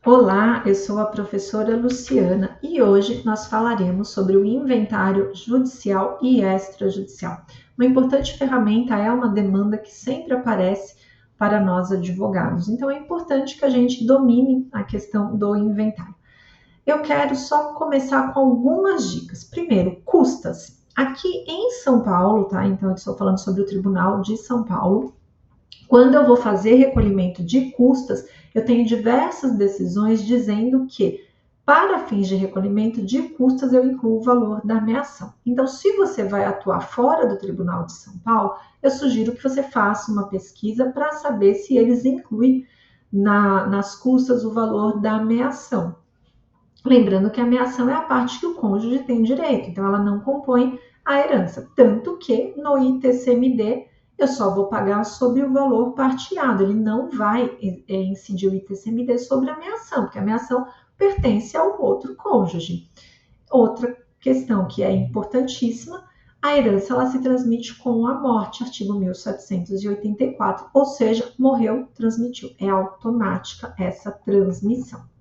Olá, eu sou a professora Luciana e hoje nós falaremos sobre o inventário judicial e extrajudicial. Uma importante ferramenta é uma demanda que sempre aparece para nós advogados, então é importante que a gente domine a questão do inventário. Eu quero só começar com algumas dicas. Primeiro, custas. Aqui em São Paulo, tá? Então eu estou falando sobre o Tribunal de São Paulo. Quando eu vou fazer recolhimento de custas, eu tenho diversas decisões dizendo que, para fins de recolhimento de custas, eu incluo o valor da ameação. Então, se você vai atuar fora do Tribunal de São Paulo, eu sugiro que você faça uma pesquisa para saber se eles incluem nas custas o valor da ameação. Lembrando que a ameação é a parte que o cônjuge tem direito, então ela não compõe a herança. Tanto que no ITCMD eu só vou pagar sobre o valor partilhado, ele não vai incidir o ITCMD sobre a ameação, porque a ameação pertence ao outro cônjuge. Outra questão que é importantíssima, a herança ela se transmite com a morte, artigo 1784, ou seja, morreu, transmitiu. É automática essa transmissão.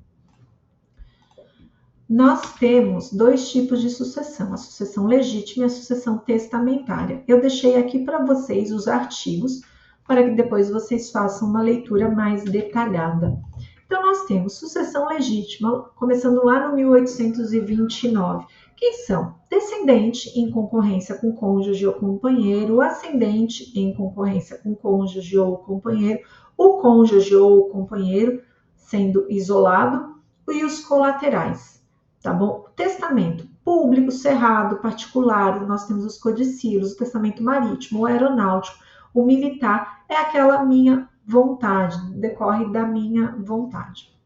Nós temos dois tipos de sucessão, a sucessão legítima e a sucessão testamentária. Eu deixei aqui para vocês os artigos, para que depois vocês façam uma leitura mais detalhada. Então, nós temos sucessão legítima, começando lá no 1829. Quem são? Descendente em concorrência com cônjuge ou companheiro, ascendente em concorrência com cônjuge ou companheiro, o cônjuge ou companheiro sendo isolado e os colaterais. Tá bom? Testamento público, cerrado, particular, nós temos os codicílios, o testamento marítimo, o aeronáutico, o militar, é aquela minha vontade, decorre da minha vontade.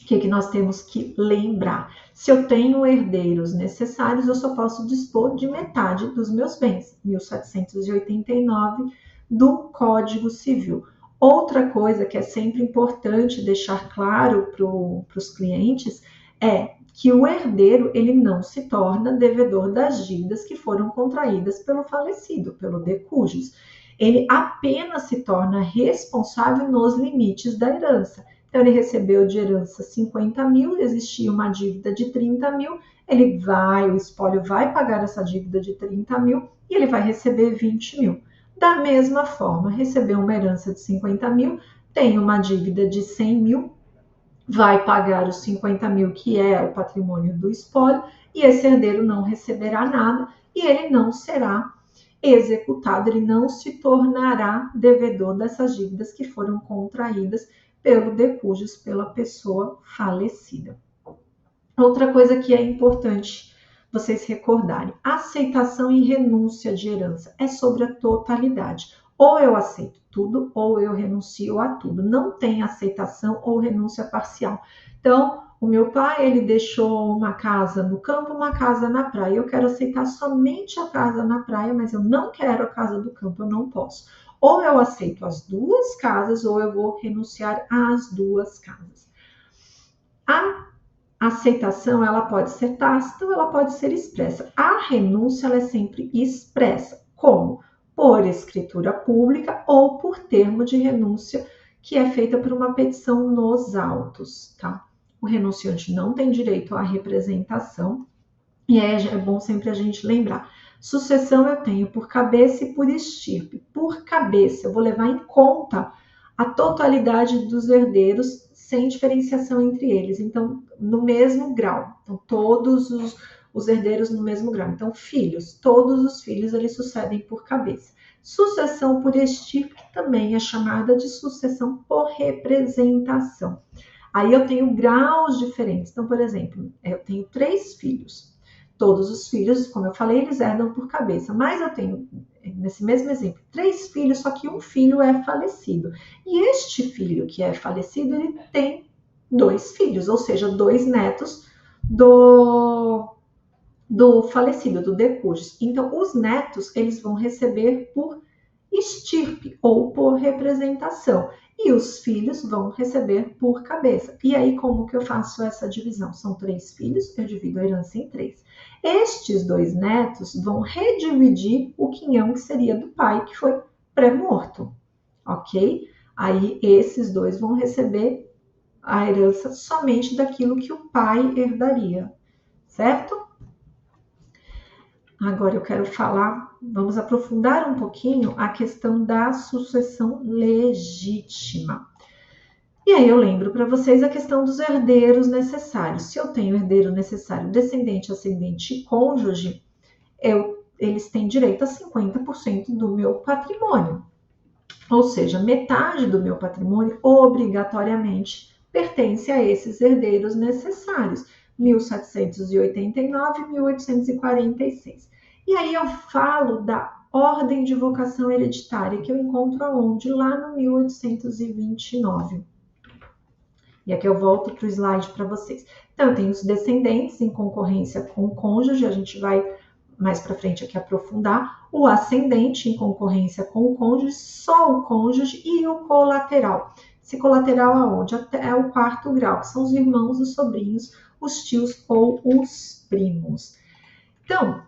O que nós temos que lembrar? Se eu tenho herdeiros necessários, eu só posso dispor de metade dos meus bens, 1789 do Código Civil. Outra coisa que é sempre importante deixar claro para os clientes é que o herdeiro ele não se torna devedor das dívidas que foram contraídas pelo falecido, pelo de cujus. Ele apenas se torna responsável nos limites da herança. Então, ele recebeu de herança 50 mil, existia uma dívida de 30 mil, o espólio vai pagar essa dívida de 30 mil e ele vai receber 20 mil. Da mesma forma, recebeu uma herança de 50 mil, tem uma dívida de 100 mil, vai pagar os 50 mil, que é o patrimônio do espólio, e esse herdeiro não receberá nada e ele não será executado, ele não se tornará devedor dessas dívidas que foram contraídas pelo de cujus, pela pessoa falecida. Outra coisa que é importante vocês recordarem, aceitação e renúncia de herança é sobre a totalidade. Ou eu aceito tudo, ou eu renuncio a tudo. Não tem aceitação ou renúncia parcial. Então, o meu pai, ele deixou uma casa no campo, uma casa na praia. Eu quero aceitar somente a casa na praia, mas eu não quero a casa do campo, eu não posso. Ou eu aceito as duas casas, ou eu vou renunciar às duas casas. A aceitação, ela pode ser tácita ou ela pode ser expressa. A renúncia, ela é sempre expressa. Como? Por escritura pública ou por termo de renúncia, que é feita por uma petição nos autos, tá? O renunciante não tem direito à representação, e é bom sempre a gente lembrar. Sucessão eu tenho por cabeça e por estirpe. Por cabeça, eu vou levar em conta a totalidade dos herdeiros, sem diferenciação entre eles. Então, no mesmo grau. Então, todos os herdeiros no mesmo grau. Então, filhos, todos os filhos eles sucedem por cabeça. Sucessão por estirpe também é chamada de sucessão por representação. Aí eu tenho graus diferentes. Então, por exemplo, eu tenho 3 filhos. Todos os filhos, como eu falei, eles herdam por cabeça. Mas eu tenho, nesse mesmo exemplo, 3 filhos, só que um filho é falecido. E este filho que é falecido, ele tem 2 filhos, ou seja, 2 netos do falecido, do de cujus. Então, os netos, eles vão receber por estirpe ou por representação. E os filhos vão receber por cabeça. E aí, como que eu faço essa divisão? São 3 filhos, eu divido a herança em 3. Estes 2 netos vão redividir o quinhão que seria do pai, que foi pré-morto, ok? Aí, esses 2 vão receber a herança somente daquilo que o pai herdaria, certo? Agora eu quero falar, vamos aprofundar um pouquinho a questão da sucessão legítima. E aí eu lembro para vocês a questão dos herdeiros necessários. Se eu tenho herdeiro necessário, descendente, ascendente e cônjuge, eles têm direito a 50% do meu patrimônio. Ou seja, metade do meu patrimônio obrigatoriamente pertence a esses herdeiros necessários, 1789 e 1846. E aí eu falo da ordem de vocação hereditária, que eu encontro aonde? Lá no 1829. E aqui eu volto para o slide para vocês. Então, tem os descendentes em concorrência com o cônjuge, a gente vai mais para frente aqui aprofundar. O ascendente em concorrência com o cônjuge, só o cônjuge, e o colateral. Esse colateral aonde? Até o 4º grau, que são os irmãos, os sobrinhos, os tios ou os primos. Então,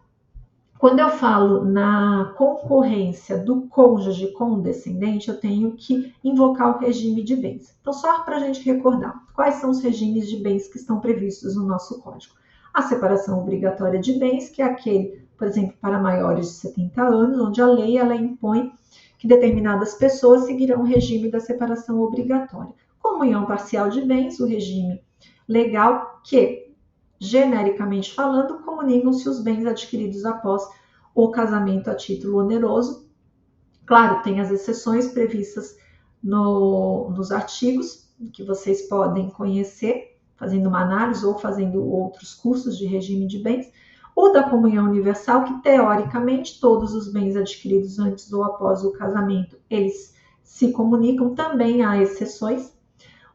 quando eu falo na concorrência do cônjuge com o descendente, eu tenho que invocar o regime de bens. Então, só para a gente recordar, quais são os regimes de bens que estão previstos no nosso código? A separação obrigatória de bens, que é aquele, por exemplo, para maiores de 70 anos, onde a lei ela impõe que determinadas pessoas seguirão o regime da separação obrigatória. Comunhão parcial de bens, o regime legal que, genericamente falando, comunicam-se os bens adquiridos após o casamento a título oneroso. Claro, tem as exceções previstas nos artigos, que vocês podem conhecer, fazendo uma análise ou fazendo outros cursos de regime de bens. O da comunhão universal, que teoricamente todos os bens adquiridos antes ou após o casamento, eles se comunicam, também há exceções.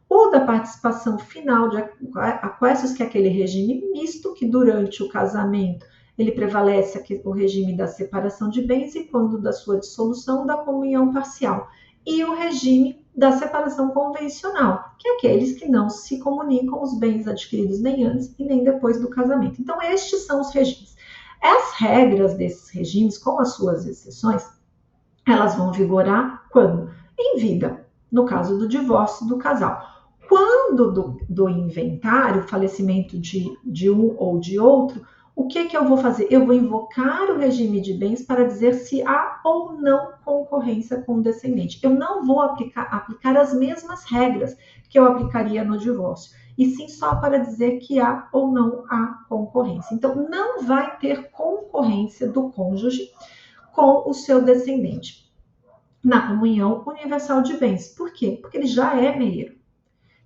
O da participação final de aquestos, que é aquele regime misto, que durante o casamento ele prevalece o regime da separação de bens e quando da sua dissolução, da comunhão parcial. E o regime da separação convencional, que é aqueles que não se comunicam os bens adquiridos nem antes e nem depois do casamento. Então, estes são os regimes. As regras desses regimes, com as suas exceções, elas vão vigorar quando? Em vida, no caso do divórcio do casal. Quando do inventário, falecimento de um ou de outro, o que eu vou fazer? Eu vou invocar o regime de bens para dizer se há ou não concorrência com o descendente. Eu não vou aplicar as mesmas regras que eu aplicaria no divórcio, e sim só para dizer que há ou não há concorrência. Então, não vai ter concorrência do cônjuge com o seu descendente na comunhão universal de bens. Por quê? Porque ele já é meieiro.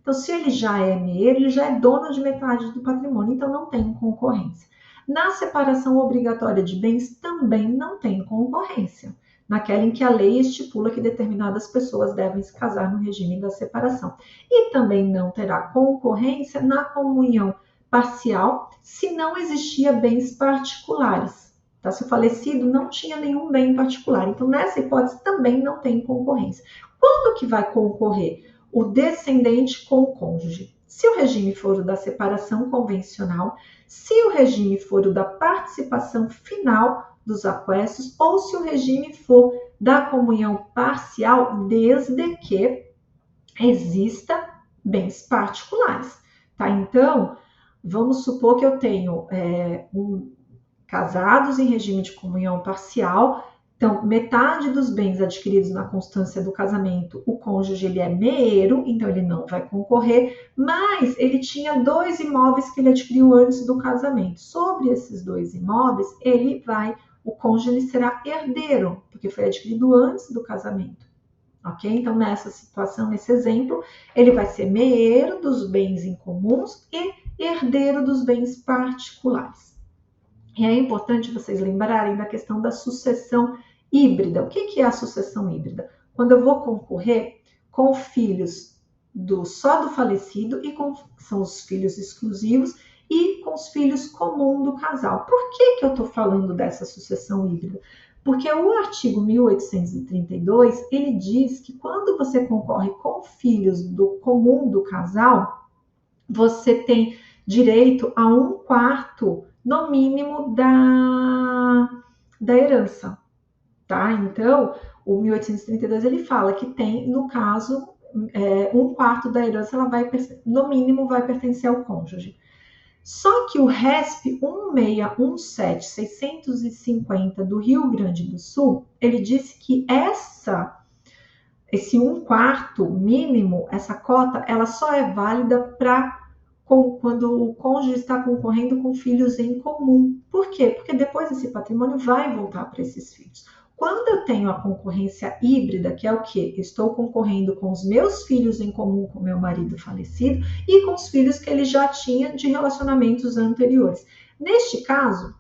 Então, se ele já é meieiro, ele já é dono de metade do patrimônio, então não tem concorrência. Na separação obrigatória de bens, também não tem concorrência, naquela em que a lei estipula que determinadas pessoas devem se casar no regime da separação. E também não terá concorrência na comunhão parcial, se não existia bens particulares. Tá? Se o falecido não tinha nenhum bem particular. Então, nessa hipótese, também não tem concorrência. Quando que vai concorrer? O descendente com o cônjuge. Se o regime for o da separação convencional, se o regime for o da participação final dos aquestos, ou se o regime for da comunhão parcial, desde que exista bens particulares. Tá? Então, vamos supor que eu tenho casados em regime de comunhão parcial. Então, metade dos bens adquiridos na constância do casamento, o cônjuge ele é meieiro, então ele não vai concorrer, mas ele tinha 2 imóveis que ele adquiriu antes do casamento. Sobre esses 2 imóveis, o cônjuge será herdeiro, porque foi adquirido antes do casamento. Ok? Então, nessa situação, nesse exemplo, ele vai ser meieiro dos bens incomuns e herdeiro dos bens particulares. E é importante vocês lembrarem da questão da sucessão híbrida. O que é a sucessão híbrida? Quando eu vou concorrer com filhos só do falecido, são os filhos exclusivos, e com os filhos comuns do casal. Por que eu estou falando dessa sucessão híbrida? Porque o artigo 1832, ele diz que quando você concorre com filhos do comum do casal, você tem direito a 1/4, no mínimo, da herança. Tá? Então, o 1832 ele fala que tem, no caso, 1/4 da herança, ela vai, no mínimo, vai pertencer ao cônjuge. Só que o RESP 1617-650 do Rio Grande do Sul, ele disse que esse 1/4 mínimo, essa cota, ela só é válida quando o cônjuge está concorrendo com filhos em comum. Por quê? Porque depois esse patrimônio vai voltar para esses filhos. Quando eu tenho a concorrência híbrida, que é o quê? Eu estou concorrendo com os meus filhos em comum com meu marido falecido e com os filhos que ele já tinha de relacionamentos anteriores. Neste caso,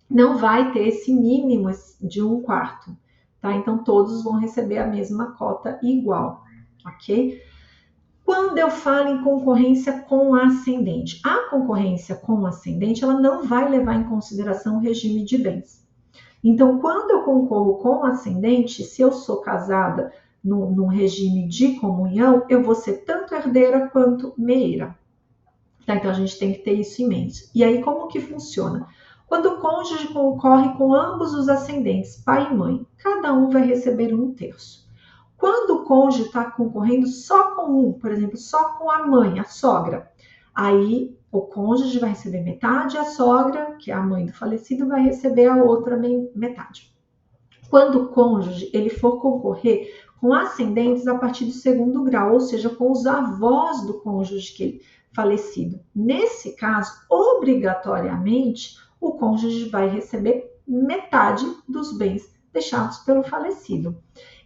não vai ter esse mínimo de 1/4, tá? Então, todos vão receber a mesma cota igual, ok? Quando eu falo em concorrência com ascendente, a concorrência com ascendente, ela não vai levar em consideração o regime de bens. Então, quando eu concorro com ascendente, se eu sou casada num regime de comunhão, eu vou ser tanto herdeira quanto meeira. Tá? Então, a gente tem que ter isso em mente. E aí, como que funciona? Quando o cônjuge concorre com ambos os ascendentes, pai e mãe, cada um vai receber 1/3. Quando o cônjuge está concorrendo só com um, por exemplo, só com a mãe, a sogra, aí o cônjuge vai receber metade, a sogra, que é a mãe do falecido, vai receber a outra metade. Quando o cônjuge ele for concorrer com ascendentes a partir do 2º grau, ou seja, com os avós do cônjuge falecido, nesse caso, obrigatoriamente, o cônjuge vai receber metade dos bens deixados pelo falecido.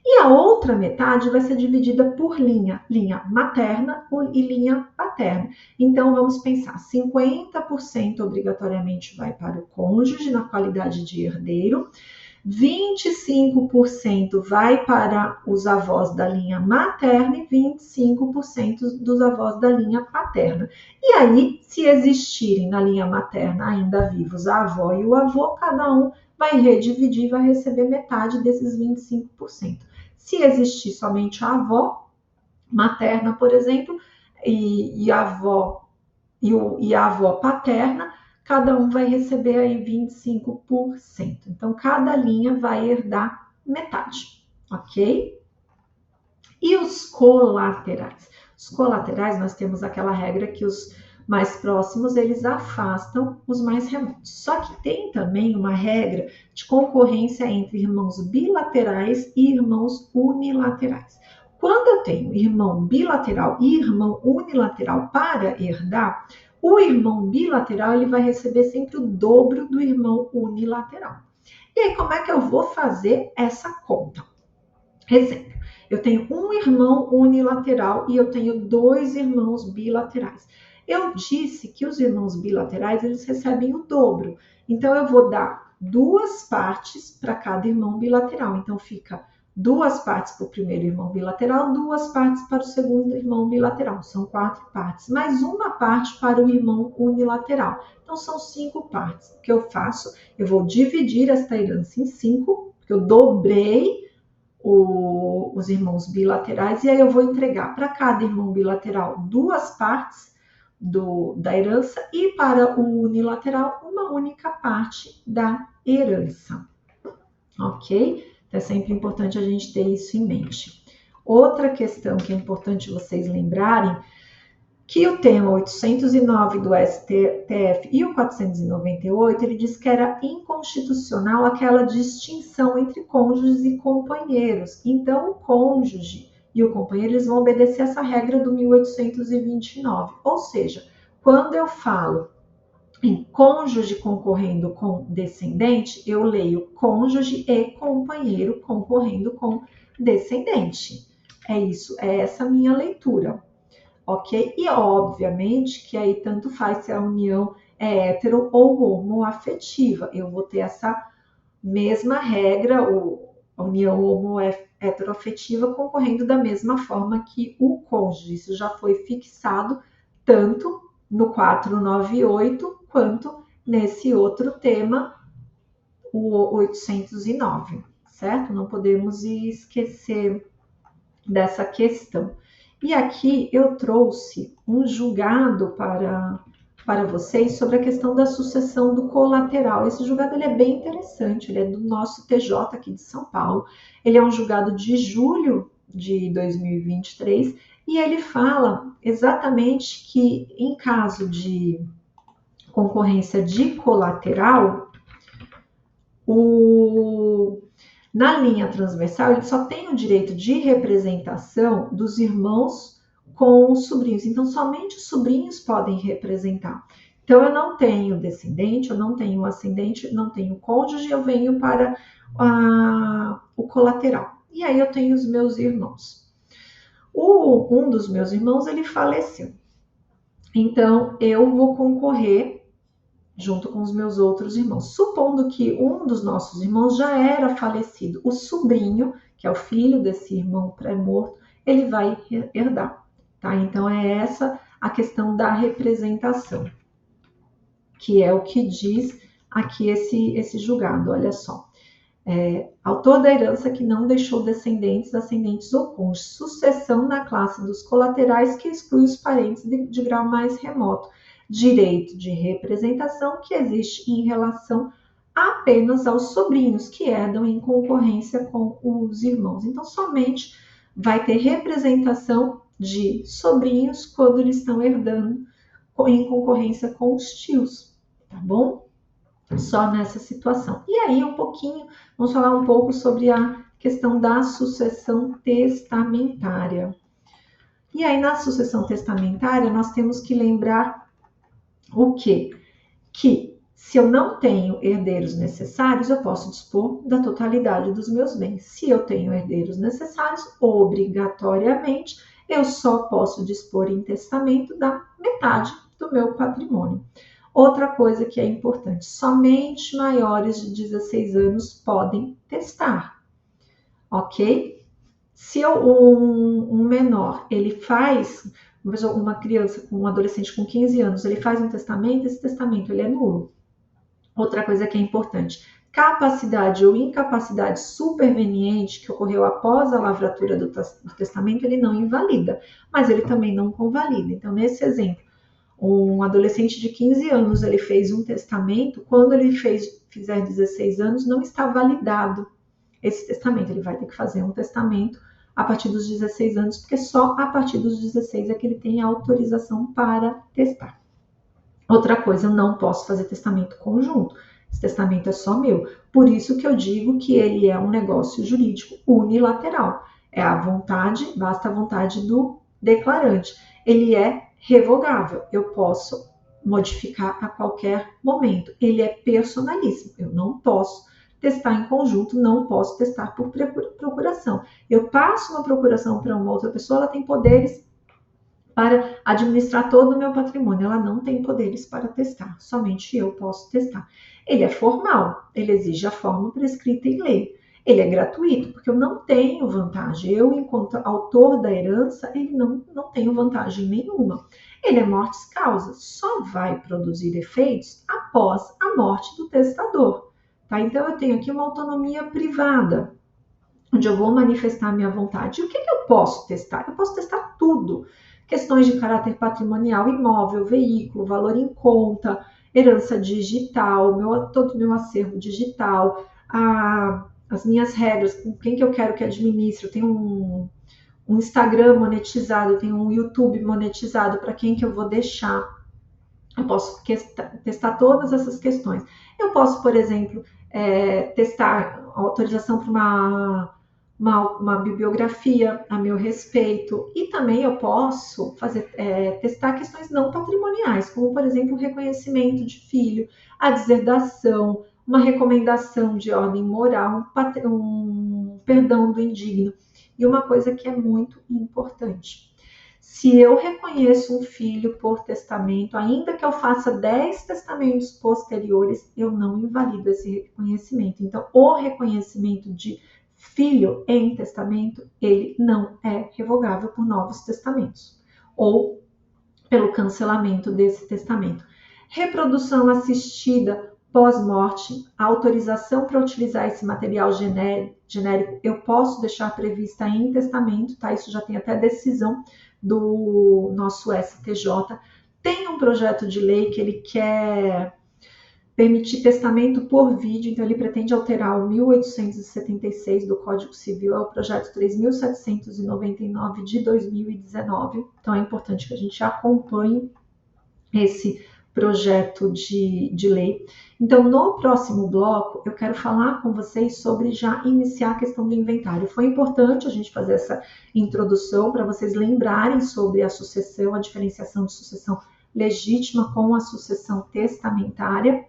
E a outra metade vai ser dividida por linha materna e linha paterna. Então, vamos pensar, 50% obrigatoriamente vai para o cônjuge na qualidade de herdeiro, 25% vai para os avós da linha materna e 25% dos avós da linha paterna. E aí, se existirem na linha materna ainda vivos a avó e o avô, cada um vai redividir, vai receber metade desses 25%. Se existir somente a avó materna, por exemplo, e a avó paterna, cada um vai receber aí 25%. Então, cada linha vai herdar metade, ok? E os colaterais? Os colaterais, nós temos aquela regra que os mais próximos, eles afastam os mais remotos. Só que tem também uma regra de concorrência entre irmãos bilaterais e irmãos unilaterais. Quando eu tenho irmão bilateral e irmão unilateral para herdar, o irmão bilateral ele vai receber sempre o dobro do irmão unilateral. E aí, como é que eu vou fazer essa conta? Exemplo, eu tenho um irmão unilateral e eu tenho 2 irmãos bilaterais. Eu disse que os irmãos bilaterais, eles recebem o dobro. Então, eu vou dar 2 partes para cada irmão bilateral. Então, fica 2 partes para o primeiro irmão bilateral, 2 partes para o segundo irmão bilateral. São 4 partes, mais 1 parte para o irmão unilateral. Então, são 5 partes. O que eu faço? Eu vou dividir esta herança em 5, porque eu dobrei os irmãos bilaterais, e aí eu vou entregar para cada irmão bilateral 2 partes da herança e para o unilateral uma única parte da herança, ok? Então é sempre importante a gente ter isso em mente. Outra questão que é importante vocês lembrarem, que o tema 809 do STF e o 498, ele diz que era inconstitucional aquela distinção entre cônjuges e companheiros. Então, o cônjuge e o companheiro, eles vão obedecer essa regra do 1829. Ou seja, quando eu falo em cônjuge concorrendo com descendente, eu leio cônjuge e companheiro concorrendo com descendente. É isso, é essa minha leitura, ok? E obviamente que aí tanto faz se a união é hétero ou homoafetiva. Eu vou ter essa mesma regra, a união heteroafetiva concorrendo da mesma forma que o cônjuge. Isso já foi fixado tanto no 498 quanto nesse outro tema, o 809, certo? Não podemos esquecer dessa questão. E aqui eu trouxe um julgado para vocês sobre a questão da sucessão do colateral. Esse julgado ele é bem interessante, ele é do nosso TJ aqui de São Paulo. Ele é um julgado de julho de 2023, e ele fala exatamente que em caso de concorrência de colateral, na linha transversal, ele só tem o direito de representação dos irmãos com os sobrinhos. Então, somente os sobrinhos podem representar. Então, eu não tenho descendente, eu não tenho ascendente, não tenho cônjuge, eu venho para o colateral. E aí eu tenho os meus irmãos. Um dos meus irmãos, ele faleceu. Então, eu vou concorrer junto com os meus outros irmãos. Supondo que um dos nossos irmãos já era falecido, o sobrinho, que é o filho desse irmão pré-morto, ele vai herdar, tá? Então, é essa a questão da representação, que é o que diz aqui esse julgado, olha só. Autor da herança que não deixou descendentes, ascendentes ou cônjuges, sucessão na classe dos colaterais que exclui os parentes de grau mais remoto, direito de representação que existe em relação apenas aos sobrinhos que herdam em concorrência com os irmãos. Então, somente vai ter representação de sobrinhos quando eles estão herdando em concorrência com os tios, tá bom? Só nessa situação. E aí, vamos falar um pouco sobre a questão da sucessão testamentária. E aí, na sucessão testamentária, nós temos que lembrar o quê? Que se eu não tenho herdeiros necessários, eu posso dispor da totalidade dos meus bens. Se eu tenho herdeiros necessários, obrigatoriamente, eu só posso dispor em testamento da metade do meu patrimônio. Outra coisa que é importante, somente maiores de 16 anos podem testar, ok? Se um menor, ele faz, uma criança, um adolescente com 15 anos, ele faz um testamento, esse testamento ele é nulo. Outra coisa que é importante, capacidade ou incapacidade superveniente que ocorreu após a lavratura do testamento, ele não invalida, mas ele também não convalida. Então, nesse exemplo, um adolescente de 15 anos, ele fez um testamento, quando ele fizer 16 anos, não está validado esse testamento. Ele vai ter que fazer um testamento a partir dos 16 anos, porque só a partir dos 16 é que ele tem autorização para testar. Outra coisa, eu não posso fazer testamento conjunto. Esse testamento é só meu. Por isso que eu digo que ele é um negócio jurídico unilateral. É a vontade, basta a vontade do declarante. Ele é revogável, eu posso modificar a qualquer momento. Ele é personalíssimo, eu não posso testar em conjunto, não posso testar por procuração. Eu passo uma procuração para uma outra pessoa, ela tem poderes para administrar todo o meu patrimônio, ela não tem poderes para testar, somente eu posso testar. Ele é formal, ele exige a forma prescrita em lei. Ele é gratuito, porque eu não tenho vantagem. Eu, enquanto autor da herança, ele não tenho vantagem nenhuma. Ele é mortis causa, só vai produzir efeitos após a morte do testador. Tá? Então, eu tenho aqui uma autonomia privada, onde eu vou manifestar a minha vontade. E o que eu posso testar? Eu posso testar tudo. Questões de caráter patrimonial, imóvel, veículo, valor em conta, herança digital, todo o meu acervo digital, as minhas regras, com quem que eu quero que administre. Eu tenho um Instagram monetizado, eu tenho um YouTube monetizado, para quem que eu vou deixar. Eu posso testar todas essas questões. Eu posso, por exemplo, testar a autorização para uma bibliografia a meu respeito. E também eu posso testar questões não patrimoniais, como, por exemplo, o reconhecimento de filho, a deserdação, uma recomendação de ordem moral, um perdão do indigno. E uma coisa que é muito importante. Se eu reconheço um filho por testamento, ainda que eu faça 10 testamentos posteriores, eu não invalido esse reconhecimento. Então, o reconhecimento de filho em testamento, ele não é revogável por novos testamentos ou pelo cancelamento desse testamento. Reprodução assistida pós-morte, a autorização para utilizar esse material genérico, eu posso deixar prevista em testamento, tá? Isso já tem até decisão do nosso STJ. Tem um projeto de lei que ele quer permitir testamento por vídeo, então ele pretende alterar o 1876 do Código Civil, é o projeto 3.799 de 2019, então é importante que a gente acompanhe esse projeto de lei. Então, no próximo bloco, eu quero falar com vocês sobre já iniciar a questão do inventário. Foi importante a gente fazer essa introdução para vocês lembrarem sobre a sucessão, a diferenciação de sucessão legítima com a sucessão testamentária,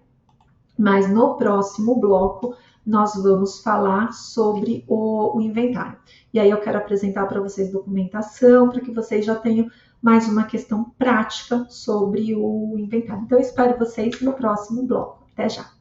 mas no próximo bloco nós vamos falar sobre o inventário. E aí eu quero apresentar para vocês documentação, para que vocês já tenham mais uma questão prática sobre o inventário. Então, eu espero vocês no próximo bloco. Até já!